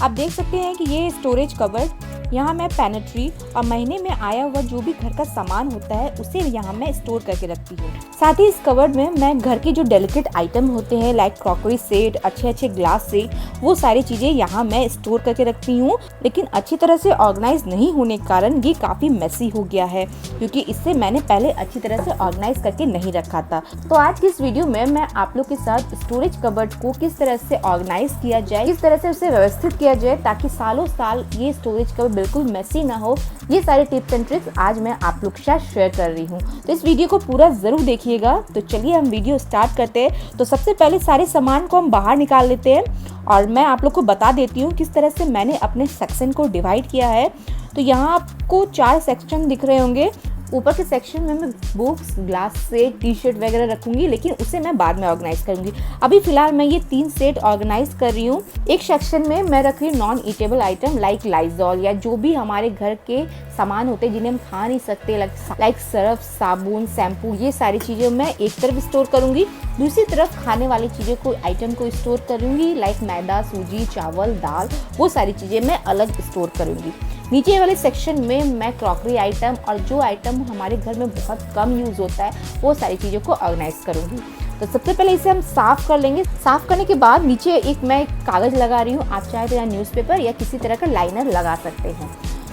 आप देख सकते हैं कि ये स्टोरेज कबर्ड, यहाँ मैं पैनेट्री और महीने में आया हुआ जो भी घर का सामान होता है उसे यहाँ मैं स्टोर करके रखती हूँ। साथ ही इस कबर्ड में मैं घर के जो डेलिकेट आइटम होते हैं लाइक क्रॉकरी सेट, अच्छे अच्छे ग्लास सेट, वो सारी चीज़ें यहाँ मैं स्टोर करके रखती हूँ। लेकिन अच्छी तरह से ऑर्गेनाइज नहीं होने के कारण ये काफ़ी मेसी हो गया है, क्योंकि इससे मैंने पहले अच्छी तरह से ऑर्गेनाइज करके नहीं रखा था। तो आज की इस वीडियो में मैं आप लोग के साथ स्टोरेज कबर्ड को किस तरह से ऑर्गेनाइज किया जाए, किस तरह से उसे व्यवस्थित किया जाए ताकि सालों साल ये स्टोरेज कबर्ड बिल्कुल मेसी ना हो, ये सारे टिप्स एंड ट्रिक्स आज मैं आप लोग के साथ शेयर कर रही हूँ। तो इस वीडियो को पूरा जरूर देखिएगा। तो चलिए हम वीडियो स्टार्ट करते हैं। तो सबसे पहले सारे सामान को हम बाहर निकाल लेते हैं और मैं आप लोग को बता देती हूँ किस तरह से मैंने अपने सेक्शन को डिवाइड किया है। तो यहाँ आपको 4 सेक्शन दिख रहे होंगे। ऊपर के सेक्शन में मैं books, glass set, T shirt वगैरह रखूंगी, लेकिन उसे मैं बाद में ऑर्गेनाइज करूंगी। अभी फिलहाल मैं ये 3 सेट ऑर्गेनाइज कर रही हूँ। एक सेक्शन में मैं रख रही हूँ non eatable item like Lysol या जो भी हमारे घर के सामान होते हैं जिन्हें हम खा नहीं सकते, लाइक सर्फ, साबुन, शैम्पू, ये सारी चीज़ें मैं एक तरफ स्टोर करूँगी। दूसरी तरफ खाने वाली चीज़ों को, आइटम को स्टोर करूँगी लाइक मैदा, सूजी, चावल, दाल, वो सारी चीज़ें मैं अलग स्टोर करूँगी। नीचे वाले सेक्शन में मैं क्रॉकरी आइटम और जो आइटम हमारे घर में बहुत कम यूज़ होता है वो सारी चीज़ों को ऑर्गेनाइज करूँगी। तो सबसे पहले इसे हम साफ़ कर लेंगे। साफ़ करने के बाद नीचे मैं कागज़ लगा रही हूँ। आप चाहे तो यहाँ न्यूज़पेपर या किसी तरह का लाइनर लगा सकते हैं।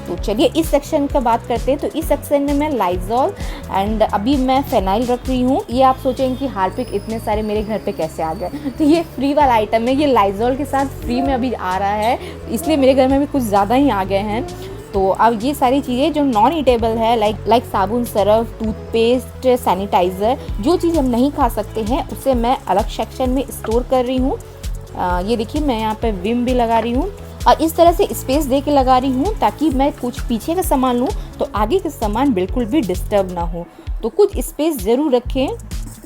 तो चलिए इस सेक्शन का बात करते हैं। तो इस सेक्शन में मैं लाइजॉल एंड अभी मैं फेनाइल रख रही हूँ। ये आप सोचेंगे कि हार्पिक इतने सारे मेरे घर पे कैसे आ गए, तो ये फ्री वाला आइटम है। ये लाइजॉल के साथ फ्री में अभी आ रहा है, इसलिए मेरे घर में भी कुछ ज़्यादा ही आ गए हैं। तो अब ये सारी चीज़ें जो नॉन ईटेबल है लाइक साबुन, सरफ, टूथपेस्ट, सैनिटाइज़र, जो चीज़ हम नहीं खा सकते हैं उसे मैं अलग सेक्शन में स्टोर कर रही हूँ। ये देखिए मैं यहाँ पे विम भी लगा रही हूँ और इस तरह से स्पेस दे के लगा रही हूँ ताकि मैं कुछ पीछे का सामान लूँ तो आगे का सामान बिल्कुल भी डिस्टर्ब ना हो। तो कुछ स्पेस ज़रूर रखें।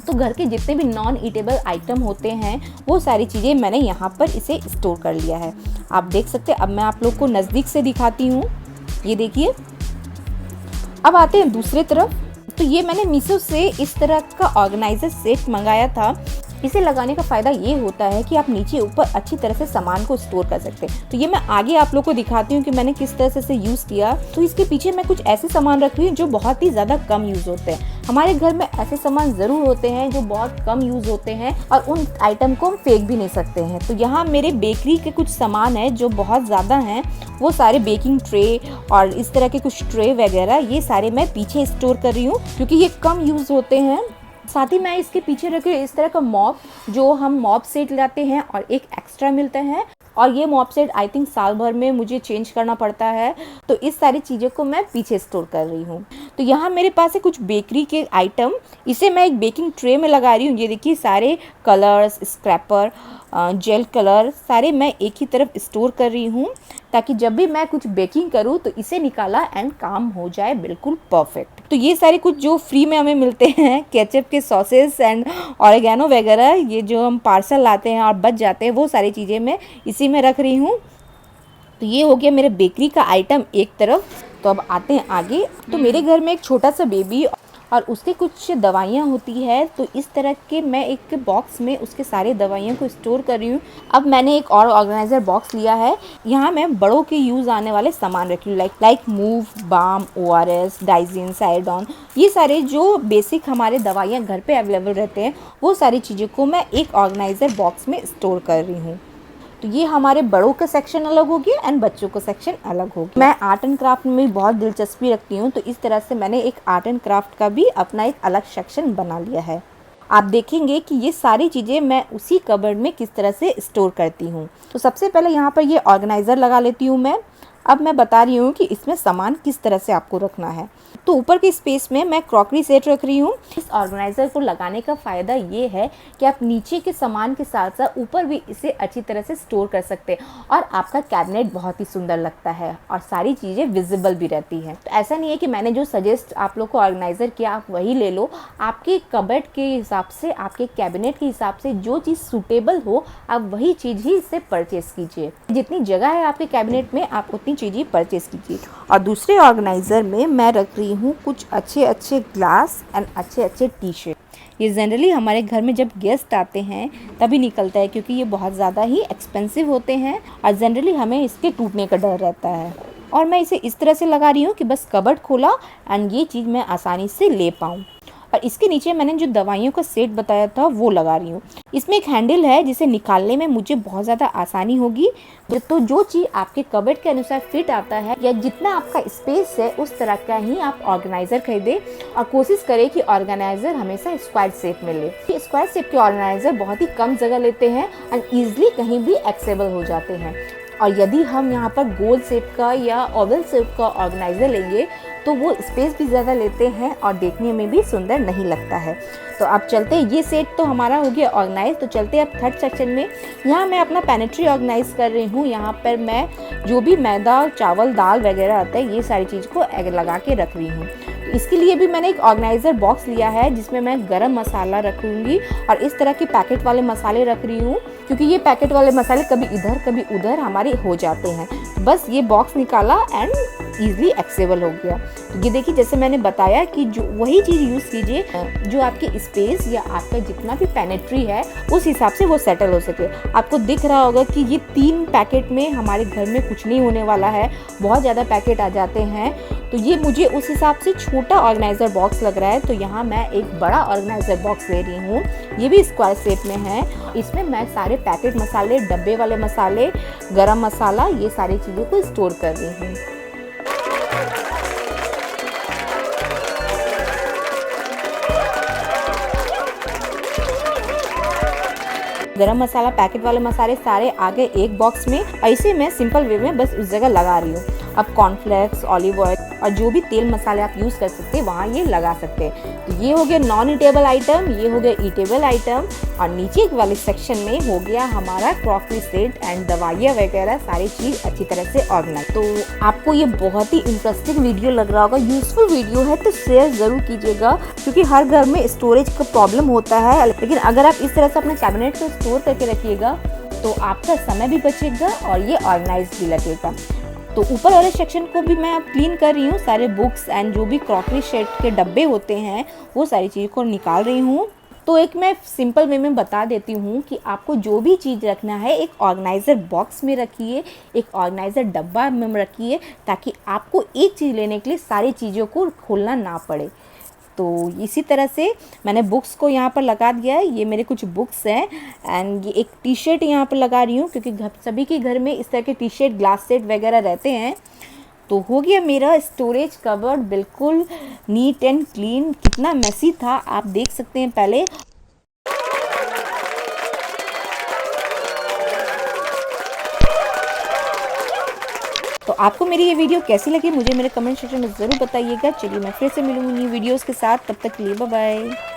तो घर के जितने भी नॉन ईटेबल आइटम होते हैं वो सारी चीज़ें मैंने यहाँ पर इसे स्टोर कर लिया है। आप देख सकते हैं। अब मैं आप लोग को नज़दीक से दिखाती हूँ। ये देखिए। अब आते हैं दूसरे तरफ। तो ये मैंने मीशो से इस तरह का ऑर्गेनाइजर सेट मंगाया था। इसे लगाने का फ़ायदा ये होता है कि आप नीचे ऊपर अच्छी तरह से सामान को स्टोर कर सकते हैं। तो ये मैं आगे आप लोग को दिखाती हूँ कि मैंने किस तरह से इसे यूज़ किया। तो इसके पीछे मैं कुछ ऐसे सामान रख रही हूँ जो बहुत ही ज़्यादा कम यूज़ होते हैं। हमारे घर में ऐसे सामान ज़रूर होते हैं जो बहुत कम यूज़ होते हैं और उन आइटम को हम फेंक भी नहीं सकते हैं। तो यहाँ मेरे बेकरी के कुछ सामान है जो बहुत ज़्यादा हैं, वो सारे बेकिंग ट्रे और इस तरह के कुछ ट्रे वगैरह ये सारे मैं पीछे स्टोर कर रही हूँ क्योंकि ये कम यूज़ होते हैं। साथ ही मैं इसके पीछे रखी इस तरह का मॉप, जो हम मॉप सेट लाते हैं और एक एक्स्ट्रा मिलता है, और ये मॉप सेट आई थिंक साल भर में मुझे चेंज करना पड़ता है। तो इस सारी चीज़ों को मैं पीछे स्टोर कर रही हूँ। तो यहाँ मेरे पास है कुछ बेकरी के आइटम, इसे मैं एक बेकिंग ट्रे में लगा रही हूँ। ये देखिए सारे कलर्स, स्क्रैपर, जेल कलर सारे मैं एक ही तरफ स्टोर कर रही हूँ ताकि जब भी मैं कुछ बेकिंग करूँ तो इसे निकाला एंड काम हो जाए बिल्कुल परफेक्ट। तो ये सारे कुछ जो फ्री में हमें मिलते हैं, केचप के सॉसेस एंड ऑरिगेनो वगैरह, ये जो हम पार्सल लाते हैं और बच जाते हैं, वो सारी चीज़ें मैं इसी में रख रही हूँ। तो ये हो गया मेरे बेकरी का आइटम एक तरफ। तो अब आते हैं आगे। तो मेरे घर में एक छोटा सा बेबी और उसके कुछ दवाइयाँ होती है, तो इस तरह के मैं एक बॉक्स में उसके सारे दवाइयों को स्टोर कर रही हूँ। अब मैंने एक और ऑर्गेनाइजर बॉक्स लिया है। यहाँ मैं बड़ों के यूज़ आने वाले सामान रखी हूँ लाइक मूव, बाम, ORS, डाइजिन, साइडॉन, ये सारे जो बेसिक हमारे दवाइयाँ घर पे अवेलेबल रहते हैं वो सारी चीज़ों को मैं एक ऑर्गेनाइजर बॉक्स में स्टोर कर रही हूँ। तो ये हमारे बड़ों का सेक्शन अलग हो गया एंड बच्चों का सेक्शन अलग हो गया। मैं आर्ट एंड क्राफ्ट में बहुत दिलचस्पी रखती हूँ, तो इस तरह से मैंने एक आर्ट एंड क्राफ्ट का भी अपना एक अलग सेक्शन बना लिया है। आप देखेंगे कि ये सारी चीज़ें मैं उसी कबर्ड में किस तरह से स्टोर करती हूँ। तो सबसे पहले यहाँ पर ये ऑर्गेनाइज़र लगा लेती हूँ मैं। अब मैं बता रही हूँ कि इसमें सामान किस तरह से आपको रखना है। तो ऊपर के स्पेस में मैं क्रॉकरी सेट रख रही हूँ। इस ऑर्गेनाइज़र को लगाने का फ़ायदा ये है कि आप नीचे के सामान के साथ साथ ऊपर भी इसे अच्छी तरह से स्टोर कर सकते हैं और आपका कैबिनेट बहुत ही सुंदर लगता है और सारी चीज़ें विजिबल भी रहती हैं। तो ऐसा नहीं है कि मैंने जो सजेस्ट आप लोग को ऑर्गेनाइज़र किया आप वही ले लो। आपके कबर्ड के हिसाब से, आपके कैबिनेट के हिसाब से जो चीज़ सूटेबल हो आप वही चीज़ ही इससे परचेस कीजिए। जितनी जगह है आपके कैबिनेट में आप उतनी चीज़ें परचेस कीजिए। और दूसरे ऑर्गेनाइज़र में मैं रख रही हूँ कुछ अच्छे अच्छे ग्लास एंड अच्छे अच्छे टी शर्ट। ये जनरली हमारे घर में जब गेस्ट आते हैं तभी निकलता है, क्योंकि ये बहुत ज़्यादा ही एक्सपेंसिव होते हैं और जनरली हमें इसके टूटने का डर रहता है। और मैं इसे इस तरह से लगा रही हूँ कि बस कबर्ड खोला एंड ये चीज़ मैं आसानी से ले पाऊँ। और इसके नीचे मैंने जो दवाइयों का सेट बताया था वो लगा रही हूँ। इसमें एक हैंडल है जिसे निकालने में मुझे बहुत ज़्यादा आसानी होगी। तो जो चीज़ आपके कबर्ड के अनुसार फिट आता है या जितना आपका स्पेस है उस तरह का ही आप ऑर्गेनाइज़र खरीदें और कोशिश करें कि ऑर्गेनाइज़र हमेशा स्क्वायर शेप में ले। स्क्वायर शेप के ऑर्गेनाइज़र बहुत ही कम जगह लेते हैं एंड ईजिली कहीं भी एक्सेसिबल हो जाते हैं। और यदि हम यहाँ पर गोल शेप का या ओवल शेप का ऑर्गेनाइज़र लेंगे तो वो स्पेस भी ज़्यादा लेते हैं और देखने में भी सुंदर नहीं लगता है। तो अब चलते हैं, ये सेट तो हमारा हो गया ऑर्गेनाइज। तो चलते हैं अब थर्ड सेक्शन में। यहाँ मैं अपना पैनेट्री ऑर्गेनाइज कर रही हूँ। यहाँ पर मैं जो भी मैदा, चावल, दाल वगैरह आता है ये सारी चीज़ को लगा के रख रही हूँ। इसके लिए भी मैंने एक ऑर्गेनाइज़र बॉक्स लिया है जिसमें मैं गरम मसाला रखूँगी और इस तरह के पैकेट वाले मसाले रख रही हूँ, क्योंकि ये पैकेट वाले मसाले कभी इधर कभी उधर हमारे हो जाते हैं। बस ये बॉक्स निकाला एंड ईजिली एक्सेसिबल हो गया। तो ये देखिए, जैसे मैंने बताया कि जो वही चीज़ यूज़ कीजिए जो आपके स्पेस या आपका जितना भी पैनेट्री है उस हिसाब से वो सेटल हो सके। आपको दिख रहा होगा कि ये 3 पैकेट में हमारे घर में कुछ नहीं होने वाला है, बहुत ज़्यादा पैकेट आ जाते हैं। तो ये मुझे उस हिसाब से छोटा ऑर्गेनाइज़र बॉक्स लग रहा है। तो यहाँ मैं एक बड़ा ऑर्गेनाइज़र बॉक्स ले रही हूँ, ये भी स्क्वायर शेप में है। इसमें मैं सारे पैकेट मसाले, डब्बे वाले मसाले, गरम मसाला, ये सारी चीज़ों को स्टोर कर रही हूँ। गरम मसाला, पैकेट वाले मसाले सारे आगे एक बॉक्स में, ऐसे मैं सिंपल वे में बस उस जगह लगा रही हूँ। अब कॉर्नफ्लेक्स, ऑलिव ऑयल और जो भी तेल मसाले आप यूज़ कर सकते हैं वहाँ ये लगा सकते हैं। तो ये हो गया नॉन ईटेबल आइटम, ये हो गया ईटेबल आइटम। और नीचे वाले सेक्शन में हो गया हमारा क्रॉकरी सेट एंड दवाइयाँ वगैरह, सारी चीज़ अच्छी तरह से ऑर्गेनाइज। तो आपको ये बहुत ही इंटरेस्टिंग वीडियो लग रहा होगा, यूजफुल वीडियो है तो शेयर ज़रूर कीजिएगा, क्योंकि हर घर में स्टोरेज का प्रॉब्लम होता है। लेकिन अगर आप इस तरह से अपने कैबिनेट को स्टोर करके रखिएगा तो आपका समय भी बचेगा और ये ऑर्गेनाइज भी लगेगा। तो ऊपर वाले सेक्शन को भी मैं अब क्लीन कर रही हूँ। सारे बुक्स एंड जो भी क्रॉकरी सेट के डब्बे होते हैं वो सारी चीज़ को निकाल रही हूँ। तो एक मैं सिंपल वे में बता देती हूँ कि आपको जो भी चीज़ रखना है एक ऑर्गेनाइज़र बॉक्स में रखिए, एक ऑर्गेनाइज़र डब्बा में रखिए, ताकि आपको एक चीज़ लेने के लिए सारी चीज़ों को खोलना ना पड़े। तो इसी तरह से मैंने बुक्स को यहाँ पर लगा दिया है। ये मेरे कुछ बुक्स हैं एंड ये एक टी शर्ट यहाँ पर लगा रही हूँ, क्योंकि सभी के घर में इस तरह के टी शर्ट, ग्लास सेट वगैरह रहते हैं। तो हो गया मेरा स्टोरेज कबर्ड बिल्कुल नीट एंड क्लीन। कितना मेसी था आप देख सकते हैं पहले। तो आपको मेरी ये वीडियो कैसी लगी मुझे मेरे कमेंट सेक्शन में ज़रूर बताइएगा। चलिए मैं फिर से मिलूंगी न्यू वीडियोस के साथ, तब तक के लिए बाय बाय।